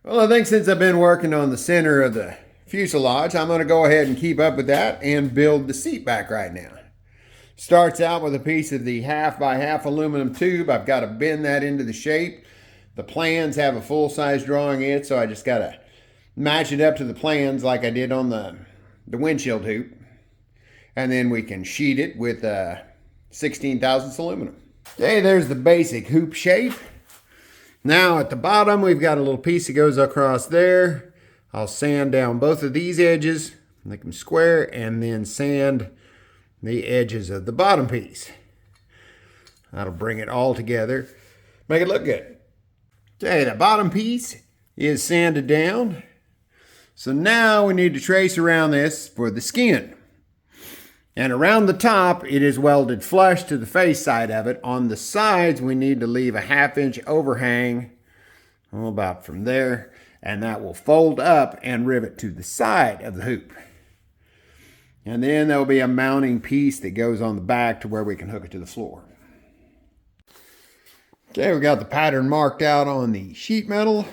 Well, I think since I've been working on the center of the fuselage, I'm going to go ahead and keep up with that and build the seat back right now. Starts out with a piece of the 1/2 by 1/2 aluminum tube. I've got to bend that into the shape. The plans have a full-size drawing in it, so I just got to match it up to the plans like I did on the windshield hoop. And then we can sheet it with 16 thousandths aluminum. Okay, there's the basic hoop shape. Now at the bottom, we've got a little piece that goes across there. I'll sand down both of these edges, make them square, and then sand the edges of the bottom piece. That'll bring it all together, make it look good. Okay, the bottom piece is sanded down. So now we need to trace around this for the skin. And around the top, it is welded flush to the face side of it. On the sides, we need to leave a 1/2 inch overhang, about from there, and that will fold up and rivet to the side of the hoop. And then there'll be a mounting piece that goes on the back to where we can hook it to the floor. Okay, we got the pattern marked out on the sheet metal.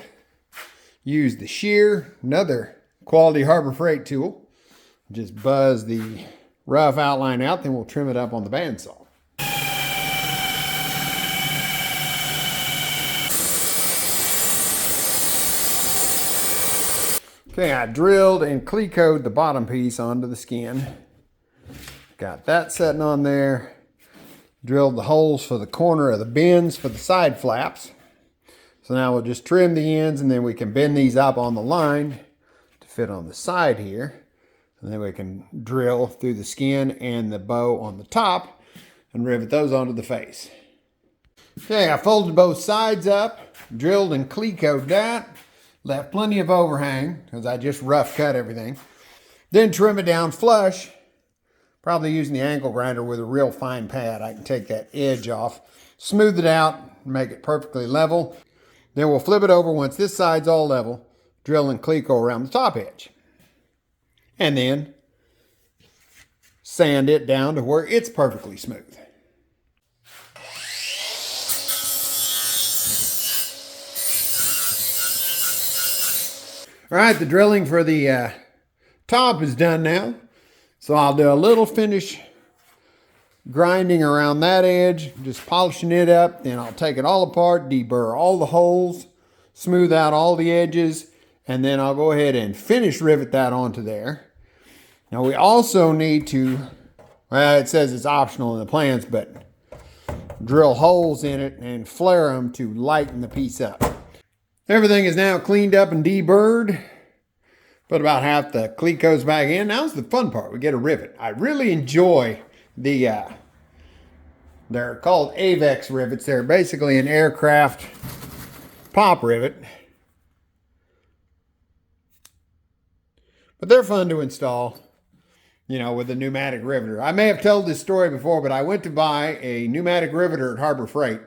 Use the shear, another quality Harbor Freight tool. Just buzz the rough outline out, then we'll trim it up on the bandsaw. Okay, I drilled and clecoed the bottom piece onto the skin. Got that setting on there. Drilled the holes for the corner of the bends for the side flaps. So now we'll just trim the ends and then we can bend these up on the line to fit on the side here. And then we can drill through the skin and the bow on the top and rivet those onto the face. Okay, I folded both sides up, drilled and clecoed that, left plenty of overhang because I just rough cut everything. Then trim it down flush, probably using the angle grinder with a real fine pad. I can take that edge off, smooth it out, make it perfectly level. Then we'll flip it over once this side's all level, drill and cleco around the top edge. And then sand it down to where it's perfectly smooth. All right, the drilling for the top is done now. So I'll do a little finish grinding around that edge, just polishing it up. Then I'll take it all apart, deburr all the holes, smooth out all the edges, and then I'll go ahead and finish rivet that onto there. Now we also need to, well, it says it's optional in the plans, but drill holes in it and flare them to lighten the piece up. Everything is now cleaned up and deburred. Put about half the clecos back in. Now's the fun part. We get a rivet. I really enjoy the, they're called AVEX rivets. They're basically an aircraft pop rivet. But they're fun to install, you know, with a pneumatic riveter. I may have told this story before, but I went to buy a pneumatic riveter at Harbor Freight.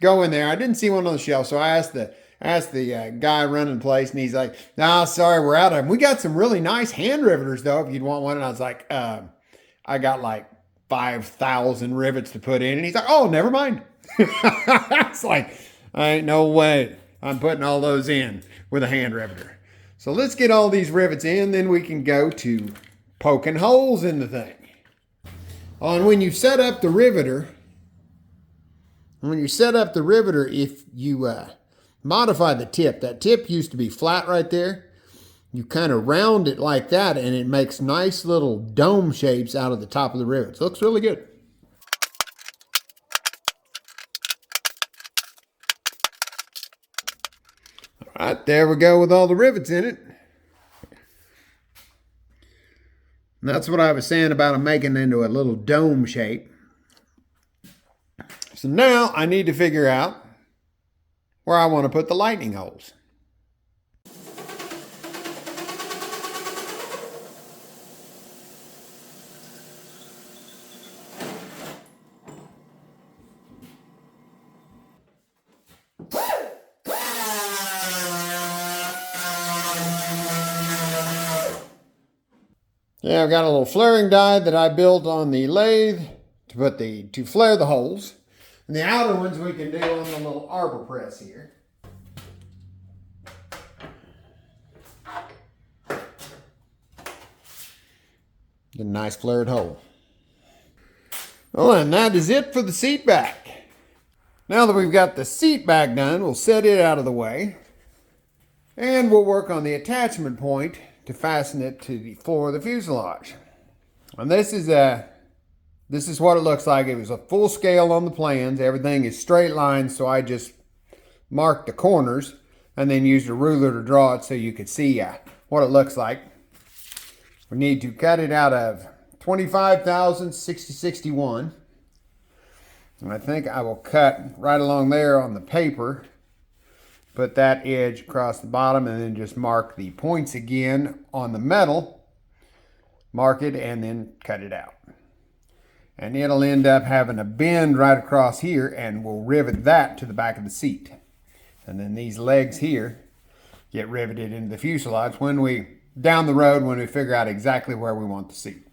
Go in there. I didn't see one on the shelf, so I asked the guy running the place, and he's like, "No, sorry, we're out of them. We got some really nice hand riveters, though, if you'd want one." And I was like, I got like 5,000 rivets to put in. And he's like, "Oh, never mind." It's like, ain't no way I'm putting all those in with a hand riveter. So let's get all these rivets in, then we can go to poking holes in the thing. Oh, and when you set up the riveter, if you modify the tip, that tip used to be flat right there. You kind of round it like that, and it makes nice little dome shapes out of the top of the rivets. Looks really good. All right, there we go with all the rivets in it. And that's what I was saying about them making it into a little dome shape. So now I need to figure out where I want to put the lightning holes. Yeah, I've got a little flaring die that I built on the lathe to flare the holes. And the outer ones we can do on the little arbor press here. Get a nice flared hole. Well, and that is it for the seat back. Now that we've got the seat back done, we'll set it out of the way. And we'll work on the attachment point to fasten it to the floor of the fuselage. And this is what it looks like. It was a full scale on the plans. Everything is straight lines, so I just marked the corners and then used a ruler to draw it so you could see what it looks like. We need to cut it out of 25,060/61. And I think I will cut right along there on the paper, put that edge across the bottom, and then just mark the points again on the metal, mark it, and then cut it out. And it'll end up having a bend right across here, and we'll rivet that to the back of the seat. And then these legs here get riveted into the fuselage down the road when we figure out exactly where we want the seat.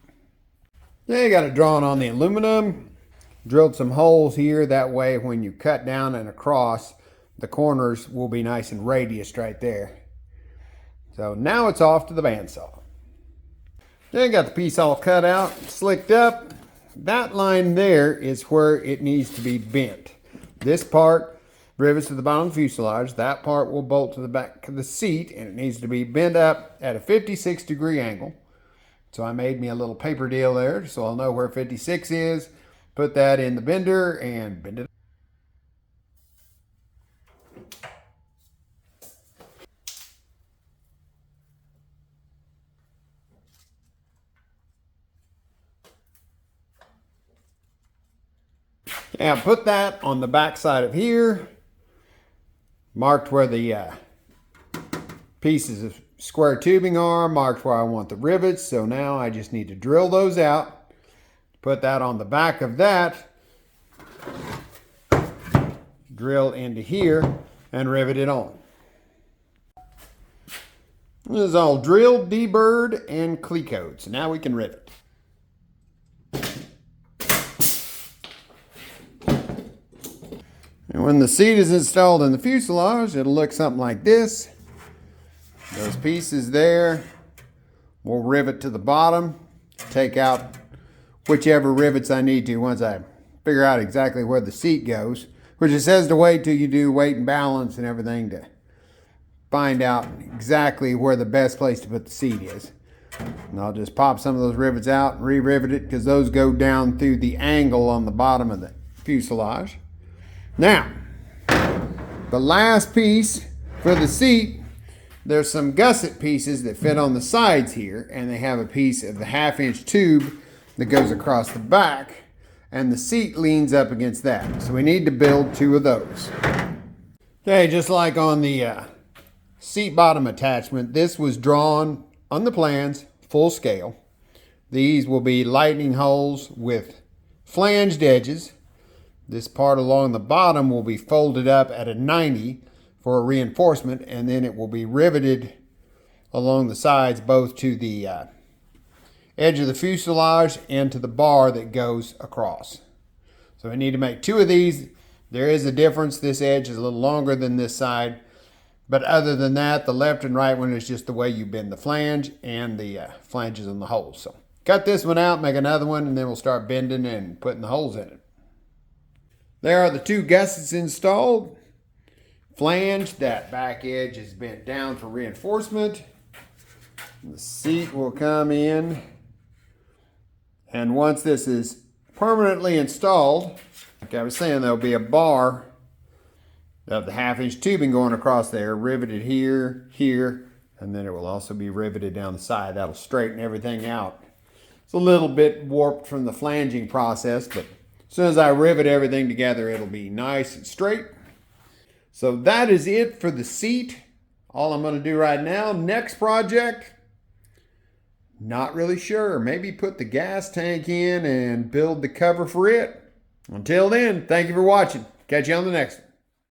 Then you got it drawn on the aluminum, drilled some holes here. That way when you cut down and across, the corners will be nice and radiused right there. So now it's off to the bandsaw. Then you got the piece all cut out, slicked up. That line there is where it needs to be bent. This part rivets to the bottom of the fuselage. That part will bolt to the back of the seat, and it needs to be bent up at a 56-degree angle. So I made me a little paper deal there so I'll know where 56 is. Put that in the bender and bend it. Now put that on the back side of here. Marked where the pieces of square tubing are. Marked where I want the rivets. So now I just need to drill those out. Put that on the back of that. Drill into here and rivet it on. This is all drilled, deburred, and clecoed. So now we can rivet. And when the seat is installed in the fuselage, it'll look something like this. Those pieces there will rivet to the bottom. Take out whichever rivets I need to once I figure out exactly where the seat goes, which it says to wait till you do weight and balance and everything to find out exactly where the best place to put the seat is. And I'll just pop some of those rivets out and re-rivet it because those go down through the angle on the bottom of the fuselage. Now, the last piece for the seat, there's some gusset pieces that fit on the sides here, and they have a piece of the 1/2-inch tube that goes across the back, and the seat leans up against that. So we need to build 2 of those. Okay, just like on the seat bottom attachment, this was drawn on the plans, full scale. These will be lightning holes with flanged edges. This part along the bottom will be folded up at a 90 for a reinforcement, and then it will be riveted along the sides both to the edge of the fuselage and to the bar that goes across. So we need to make 2 of these. There is a difference. This edge is a little longer than this side, but other than that, the left and right one is just the way you bend the flange and the flanges on the holes. So cut this one out, make another one, and then we'll start bending and putting the holes in it. There are the 2 gussets installed. Flange, that back edge is bent down for reinforcement. The seat will come in. And once this is permanently installed, like I was saying, there'll be a bar of the 1/2-inch tubing going across there, riveted here, here, and then it will also be riveted down the side. That'll straighten everything out. It's a little bit warped from the flanging process, but as soon as I rivet everything together, it'll be nice and straight. So that is it for the seat. All I'm going to do right now, next project, not really sure. Maybe put the gas tank in and build the cover for it. Until then, thank you for watching. Catch you on the next one.